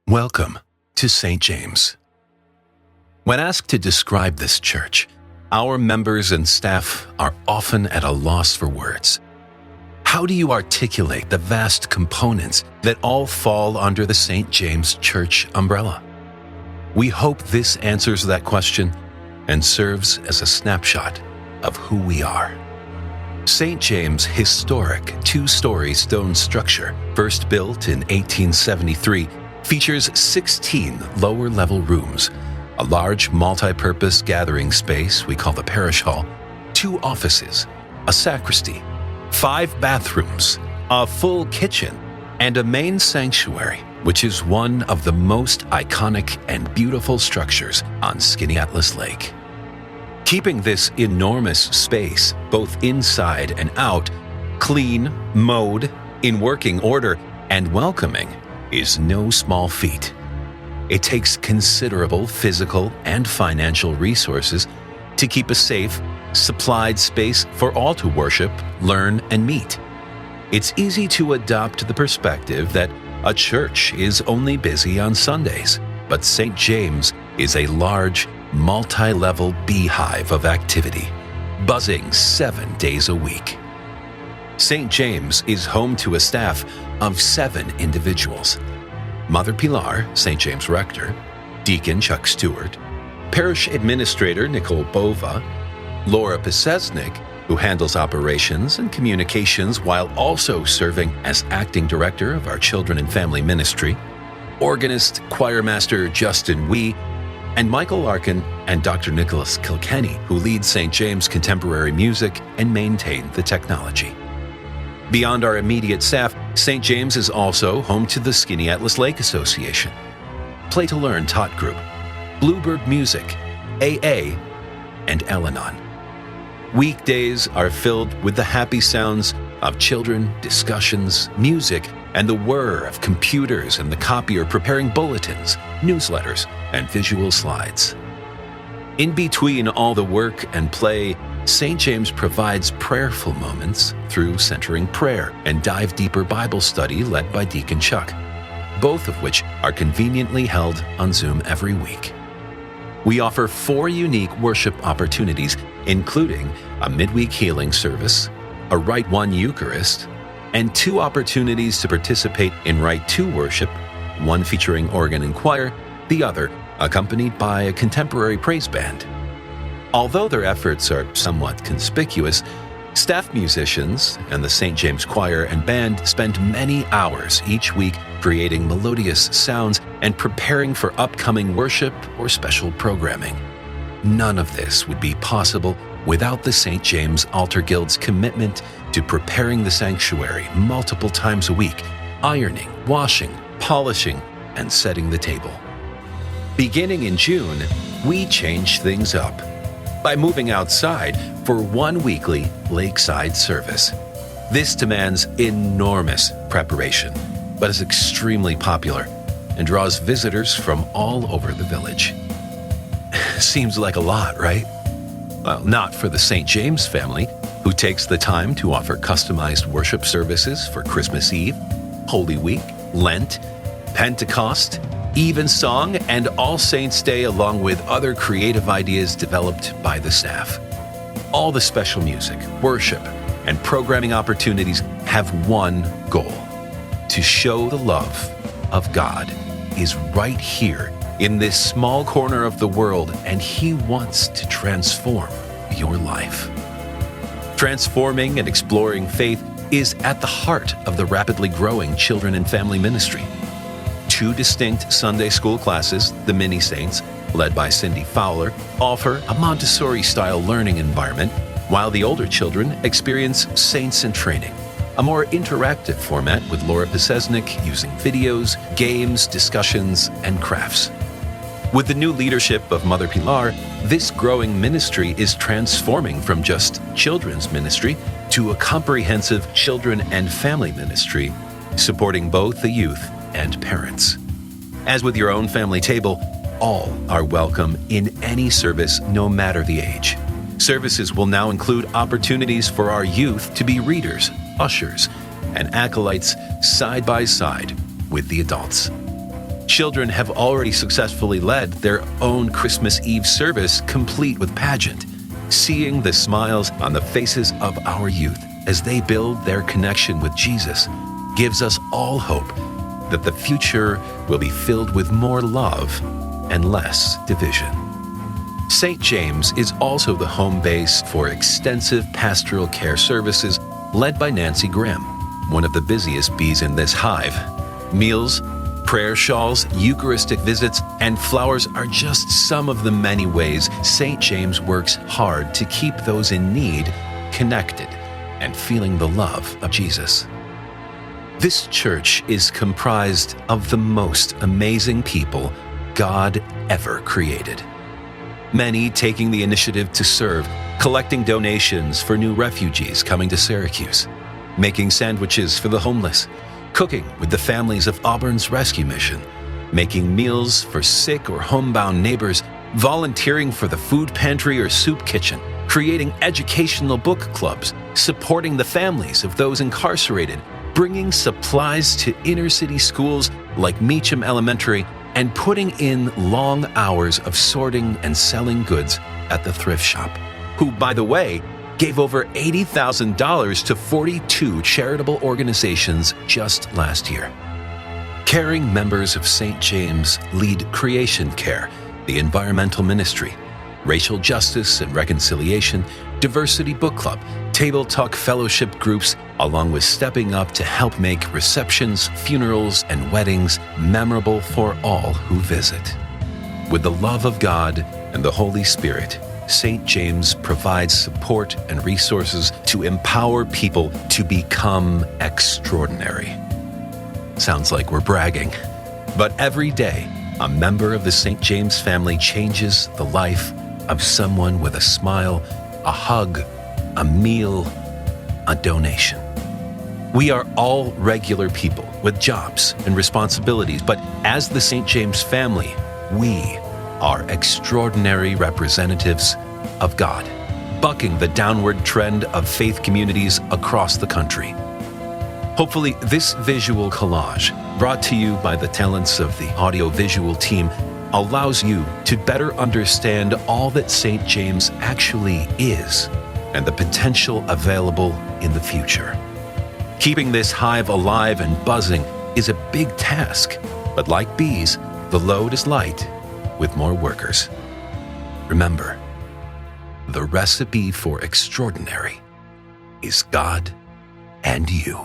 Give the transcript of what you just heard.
Welcome to St. James. When asked to describe this church, our members and staff are often at a loss for words. How do you articulate the vast components that all fall under the St. James Church umbrella? We hope this answers that question and serves as a snapshot of who we are. St. James' historic two-story stone structure, first built in 1873, features 16 lower-level rooms, a large multi-purpose gathering space we call the parish hall, 2 offices, a sacristy, 5 bathrooms, a full kitchen, and a main sanctuary, which is one of the most iconic and beautiful structures on Skaneateles Lake. Keeping this enormous space, both inside and out, clean, mowed, in working order, and welcoming, is no small feat. It takes considerable physical and financial resources to keep a safe, supplied space for all to worship, learn, and meet. It's easy to adopt the perspective that a church is only busy on Sundays, but St. James is a large, multi-level beehive of activity, buzzing 7 days a week. St. James is home to a staff of 7 individuals: Mother Pilar, St. James Rector, Deacon Chuck Stewart, Parish Administrator Nicole Bova, Laura Pisesnik, who handles operations and communications while also serving as acting director of our Children and Family Ministry, organist, choir master Justin Wee, and Michael Larkin and Dr. Nicholas Kilkenny, who lead St. James Contemporary Music and maintain the technology. Beyond our immediate staff, St. James is also home to the Skaneateles Lake Association, Play to Learn Tot Group, Bluebird Music, AA, and Al-Anon. Weekdays are filled with the happy sounds of children, discussions, music, and the whir of computers and the copier preparing bulletins, newsletters, and visual slides. In between all the work and play, St. James provides prayerful moments through centering prayer and dive deeper Bible study led by Deacon Chuck, both of which are conveniently held on Zoom every week. We offer 4 unique worship opportunities, including a midweek healing service, a Rite 1 Eucharist, and 2 opportunities to participate in Rite 2 worship, one featuring organ and choir, the other accompanied by a contemporary praise band. Although their efforts are somewhat conspicuous, staff musicians and the St. James Choir and Band spend many hours each week creating melodious sounds and preparing for upcoming worship or special programming. None of this would be possible without the St. James Altar Guild's commitment to preparing the sanctuary multiple times a week, ironing, washing, polishing, and setting the table. Beginning in June, we changed things up by moving outside for 1 weekly lakeside service. This demands enormous preparation, but is extremely popular and draws visitors from all over the village. Seems like a lot, right? Well, not for the St. James family, who takes the time to offer customized worship services for Christmas Eve, Holy Week, Lent, Pentecost, Evensong, and All Saints' Day, along with other creative ideas developed by the staff. All the special music, worship, and programming opportunities have one goal: to show the love of God is right here in this small corner of the world, and He wants to transform your life. Transforming and exploring faith is at the heart of the rapidly growing Children and Family Ministry. 2 distinct Sunday school classes, the Mini Saints, led by Cindy Fowler, offer a Montessori-style learning environment, while the older children experience Saints in Training, a more interactive format with Laura Pisesnik using videos, games, discussions, and crafts. With the new leadership of Mother Pilar, this growing ministry is transforming from just children's ministry to a comprehensive children and family ministry, supporting both the youth and parents. As with your own family table, all are welcome in any service, no matter the age. Services will now include opportunities for our youth to be readers, ushers, and acolytes side by side with the adults. Children have already successfully led their own Christmas Eve service, complete with pageant, seeing the smiles on the faces of our youth as they build their connection with Jesus gives us all hope that the future will be filled with more love and less division. St. James is also the home base for extensive pastoral care services led by Nancy Graham, one of the busiest bees in this hive. Meals, prayer shawls, Eucharistic visits, and flowers are just some of the many ways St. James works hard to keep those in need connected and feeling the love of Jesus. This church is comprised of the most amazing people God ever created. Many taking the initiative to serve, collecting donations for new refugees coming to Syracuse, making sandwiches for the homeless, cooking with the families of Auburn's rescue mission, making meals for sick or homebound neighbors, volunteering for the food pantry or soup kitchen, creating educational book clubs, supporting the families of those incarcerated, bringing supplies to inner-city schools like Meacham Elementary, and putting in long hours of sorting and selling goods at the thrift shop, who, by the way, gave over $80,000 to 42 charitable organizations just last year. Caring members of St. James lead Creation Care, the environmental ministry, racial justice and reconciliation, diversity book club, table talk fellowship groups, along with stepping up to help make receptions, funerals, and weddings memorable for all who visit. With the love of God and the Holy Spirit, St. James provides support and resources to empower people to become extraordinary. Sounds like we're bragging, but every day, a member of the St. James family changes the life of someone with a smile, a hug, a meal, a donation. We are all regular people with jobs and responsibilities, but as the St. James family, we are extraordinary representatives of God, bucking the downward trend of faith communities across the country. Hopefully, this visual collage, brought to you by the talents of the audiovisual team, allows you to better understand all that St. James actually is and the potential available in the future. Keeping this hive alive and buzzing is a big task, but like bees, the load is light with more workers. Remember, the recipe for extraordinary is God and you.